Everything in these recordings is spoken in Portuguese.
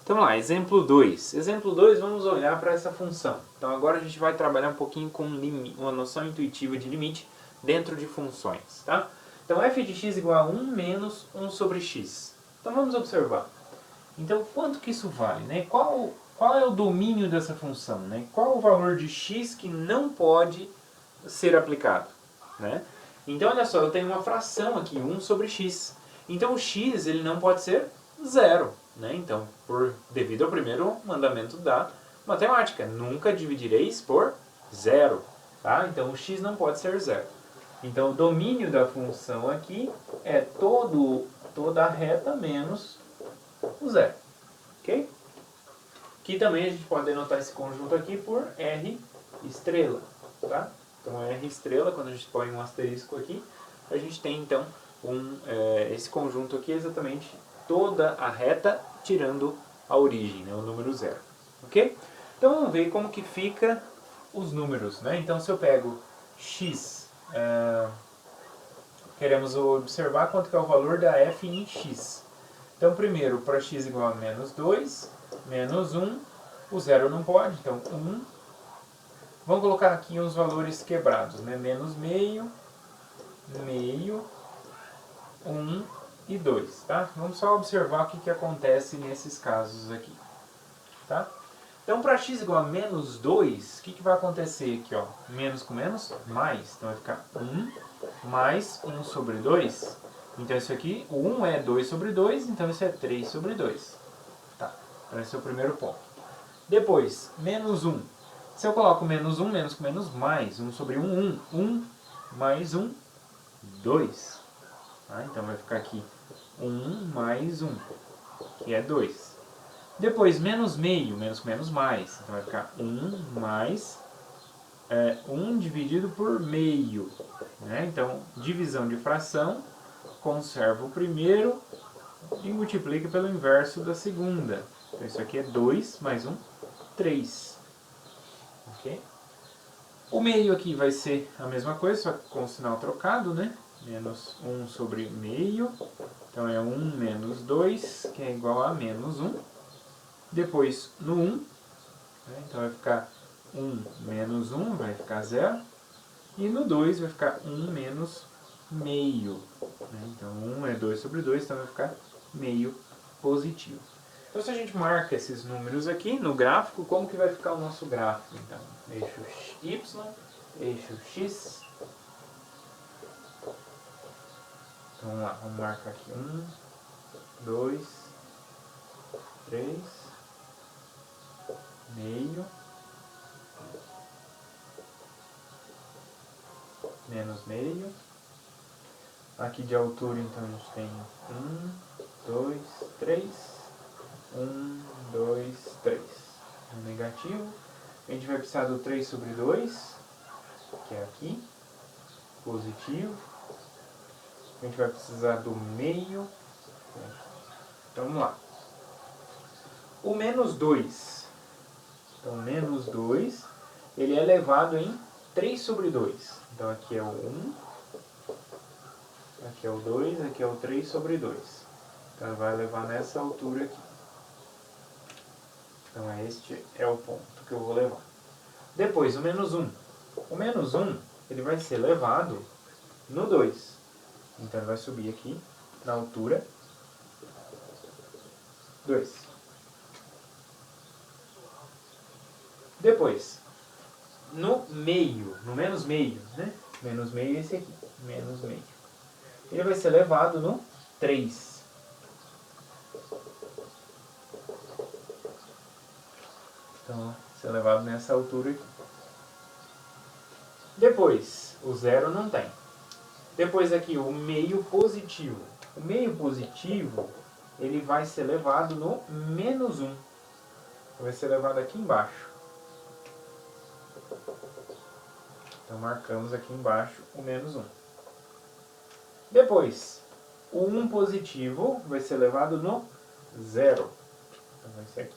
Então vamos lá, exemplo 2. Exemplo 2, vamos olhar para essa função. Então agora a gente vai trabalhar um pouquinho com uma noção intuitiva de limite dentro de funções, tá? Então f de x igual a 1 menos 1 sobre x. Então vamos observar. Então quanto que isso vale, né? Qual é o domínio dessa função, né? Qual o valor de x que não pode ser aplicado, né? Então olha só, eu tenho uma fração aqui, 1 sobre x. Então o x ele não pode ser zero, né? Então, devido ao primeiro mandamento da matemática, nunca dividireis por zero, tá? Então o x não pode ser zero. Então o domínio da função aqui é toda a reta menos o zero, ok? Aqui também a gente pode denotar esse conjunto aqui por R estrela, tá? Então R estrela, quando a gente põe um asterisco aqui, a gente tem então esse conjunto aqui é exatamente toda a reta tirando a origem, né, o número zero, ok? Então vamos ver como que fica os números, né? Então se eu pego x, queremos observar quanto que é o valor da f em x. Então primeiro, para x igual a menos 2, menos 1, o zero não pode, então 1. Vamos colocar aqui os valores quebrados, né? Menos meio, meio, 1 e 2, tá? Vamos só observar o que acontece nesses casos aqui, tá? Então, para x igual a menos 2, o que vai acontecer aqui, ó? Menos com menos, mais. Então, vai ficar 1 mais 1 sobre 2. Então, isso aqui, o 1 é 2 sobre 2, então isso é 3 sobre 2. Tá? Então, esse é o primeiro ponto. Depois, menos 1. Se eu coloco menos 1, menos com menos, mais 1 sobre 1, 1. 1 mais 1, 2. Tá? Então, vai ficar aqui 1 mais 1, que é 2. Depois, menos meio, menos com menos, mais. Então, vai ficar 1 mais 1 dividido por meio. Né? Então, divisão de fração, conserva o primeiro e multiplica pelo inverso da segunda. Então, isso aqui é 2 mais 1, 3. Ok? O meio aqui vai ser a mesma coisa, só que com o sinal trocado, né? Menos 1 sobre meio. Então, é 1 menos 2, que é igual a menos 1. Depois, no 1, né? Então vai ficar 1 menos 1, vai ficar 0. E no 2 vai ficar 1 menos meio. Né? Então 1 é 2 sobre 2, então vai ficar meio positivo. Então se a gente marca esses números aqui no gráfico, como que vai ficar o nosso gráfico? Então, eixo y, eixo x. Então vamos lá, vamos marcar aqui 1, 2, 3, meio, menos meio. Aqui de altura, então, a gente tem 1, 2, 3. 1, 2, 3. Um negativo. A gente vai precisar do 3 sobre 2, que é aqui. Positivo. A gente vai precisar do meio. Então, vamos lá. O menos 2. Então, menos 2, ele é elevado em 3 sobre 2. Então, aqui é o 1. Aqui é o 2, aqui é o 3 sobre 2. Então, vai levar nessa altura aqui. Então, este é o ponto que eu vou levar. Depois, o menos 1. O menos 1, ele vai ser levado no 2. Então, ele vai subir aqui na altura 2. Depois, no meio, no menos meio, né? Menos meio é esse aqui, menos meio. Ele vai ser levado no 3. Então, vai ser levado nessa altura aqui. Depois, o 0 não tem. Depois aqui, o meio positivo. O meio positivo, ele vai ser levado no menos 1. Vai ser levado aqui embaixo. Então, marcamos aqui embaixo o menos 1. Depois, o 1 positivo vai ser levado no 0. Então, vai ser aqui.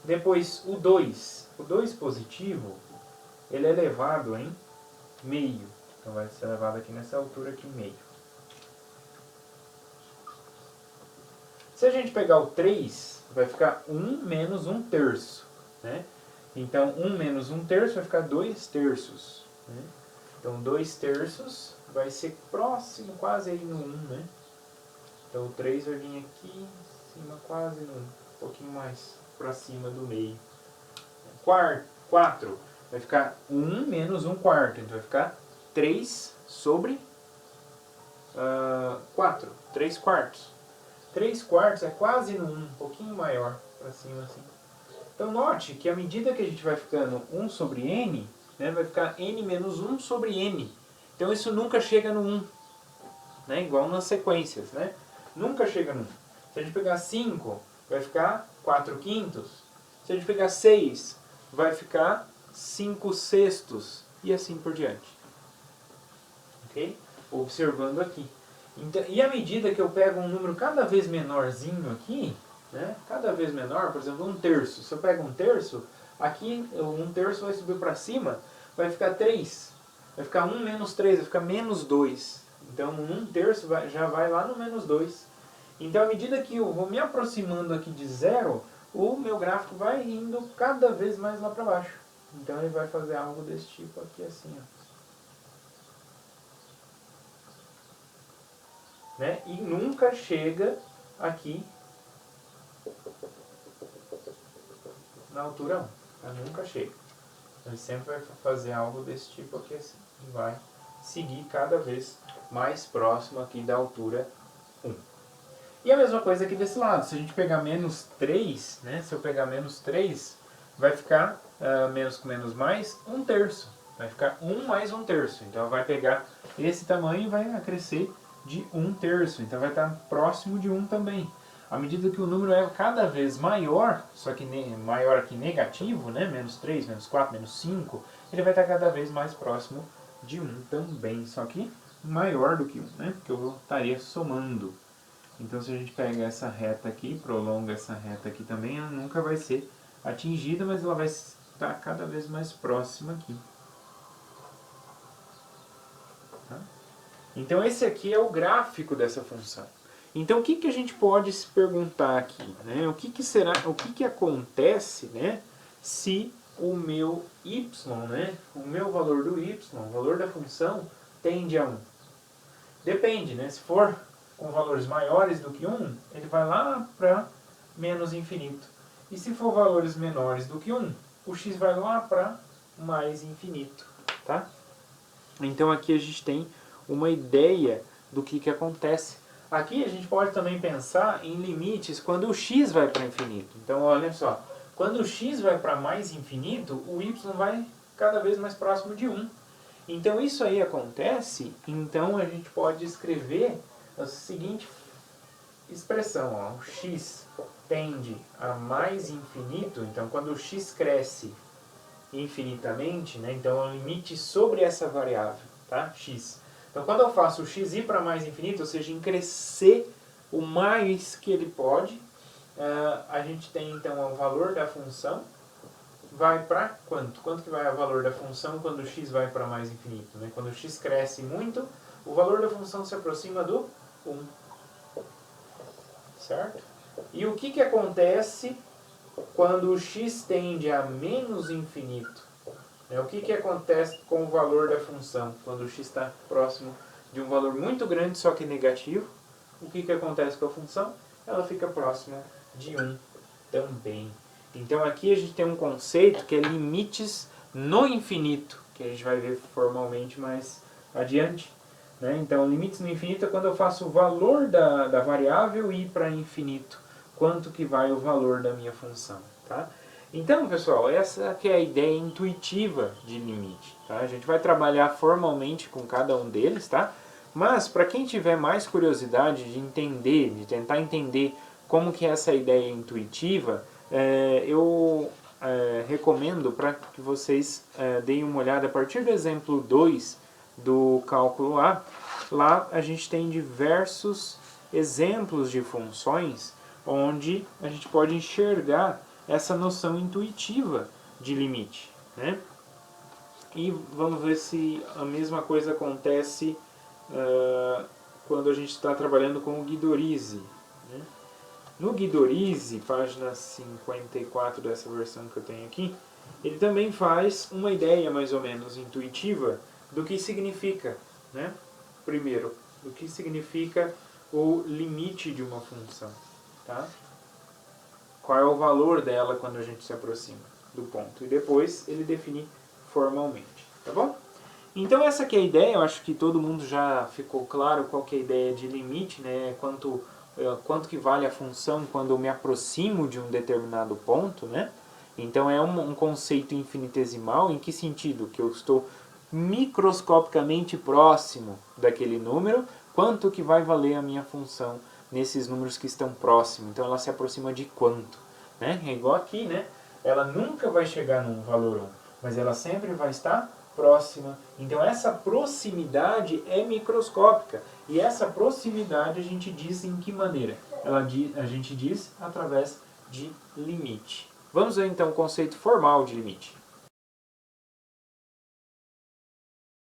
Depois, o 2. O 2 positivo, ele é levado em meio. Então, vai ser levado aqui nessa altura aqui, meio. Se a gente pegar o 3, vai ficar 1 menos 1/3. Né? Então, 1 menos 1/3 vai ficar 2/3. Né? Então, 2/3 vai ser próximo, quase aí no 1. Né? Então, o 3 vai vir aqui, em cima, quase no 1. Um pouquinho mais para cima do meio. 4 vai ficar 1 menos 1/4. Então, vai ficar 3 sobre 4. 3/4. 3/4 é quase no 1, um pouquinho maior para cima assim. Então note que à medida que a gente vai ficando 1 sobre n, né, vai ficar n menos 1 sobre n. Então isso nunca chega no 1, né, igual nas sequências. Né? Nunca chega no 1. Se a gente pegar 5, vai ficar 4/5. Se a gente pegar 6, vai ficar 5/6 e assim por diante. Ok? Observando aqui. Então, e à medida que eu pego um número cada vez menorzinho aqui, né, cada vez menor, por exemplo, 1/3. Se eu pego 1/3, aqui 1/3 vai subir para cima, vai ficar 3. Vai ficar 1 menos 3, vai ficar menos 2. Então 1/3 já vai lá no menos 2. Então à medida que eu vou me aproximando aqui de 0, o meu gráfico vai indo cada vez mais lá para baixo. Então ele vai fazer algo desse tipo aqui assim, ó. Né? E nunca chega aqui na altura 1. Tá? Nunca chega. Ele sempre vai fazer algo desse tipo aqui assim. E vai seguir cada vez mais próximo aqui da altura 1. E a mesma coisa aqui desse lado. Se a gente pegar menos 3, né? Se eu pegar menos 3, vai ficar menos com menos mais 1/3. Vai ficar 1 mais 1/3. Então vai pegar esse tamanho e vai crescer de 1/3. Então vai estar próximo de 1 também. À medida que o número é cada vez maior, só que maior aqui negativo, né? Menos 3, menos 4, menos 5, ele vai estar cada vez mais próximo de 1 também, só que maior do que 1, né? Porque eu estaria somando. Então se a gente pega essa reta aqui, prolonga essa reta aqui também, ela nunca vai ser atingida, mas ela vai estar cada vez mais próxima aqui. Tá? Então esse aqui é o gráfico dessa função. Então o que a gente pode se perguntar aqui? Né? O que acontece, né, se o meu y, né, o meu valor do y, o valor da função, tende a 1? Depende, né? Se for com valores maiores do que 1, ele vai lá para menos infinito. E se for valores menores do que 1, o x vai lá para mais infinito. Tá? Então aqui a gente tem uma ideia do que acontece. Aqui a gente pode também pensar em limites quando o x vai para infinito. Então olha só, quando o x vai para mais infinito, o y vai cada vez mais próximo de 1. Então isso aí acontece, então a gente pode escrever a seguinte expressão, ó, o x tende a mais infinito, então quando o x cresce infinitamente, né, então é o limite sobre essa variável, tá? X. Então quando eu faço o x ir para mais infinito, ou seja, em crescer o mais que ele pode, a gente tem então o valor da função, vai para quanto? Quanto que vai o valor da função quando o x vai para mais infinito? Né? Quando o x cresce muito, o valor da função se aproxima do 1. Certo? E o que acontece quando o x tende a menos infinito? O que acontece com o valor da função quando o x está próximo de um valor muito grande, só que negativo? O que acontece com a função? Ela fica próxima de 1 também. Então aqui a gente tem um conceito que é limites no infinito, que a gente vai ver formalmente mais adiante. Né? Então limites no infinito é quando eu faço o valor da variável ir para infinito. Quanto que vai o valor da minha função. Tá? Então, pessoal, essa que é a ideia intuitiva de limite. Tá? A gente vai trabalhar formalmente com cada um deles, tá? Mas para quem tiver mais curiosidade de entender, de tentar entender como que é essa ideia intuitiva, eu recomendo para que vocês deem uma olhada a partir do exemplo 2 do cálculo A. Lá a gente tem diversos exemplos de funções onde a gente pode enxergar essa noção intuitiva de limite. Né? E vamos ver se a mesma coisa acontece quando a gente está trabalhando com o Guidorizi. Né? No Guidorize, página 54 dessa versão que eu tenho aqui, ele também faz uma ideia mais ou menos intuitiva do que significa, né? Primeiro, do que significa o limite de uma função, tá? Qual é o valor dela quando a gente se aproxima do ponto. E depois ele define formalmente, tá bom? Então essa aqui é a ideia, eu acho que todo mundo já ficou claro qual que é a ideia de limite, né? Quanto que vale a função quando eu me aproximo de um determinado ponto, né? Então é um conceito infinitesimal, em que sentido? Que eu estou microscopicamente próximo daquele número, quanto que vai valer a minha função nesses números que estão próximos. Então ela se aproxima de quanto, né? É igual aqui, né? Ela nunca vai chegar num valor 1, mas ela sempre vai estar próxima. Então essa proximidade é microscópica. E essa proximidade a gente diz em que maneira? A gente diz através de limite. Vamos ver então o conceito formal de limite.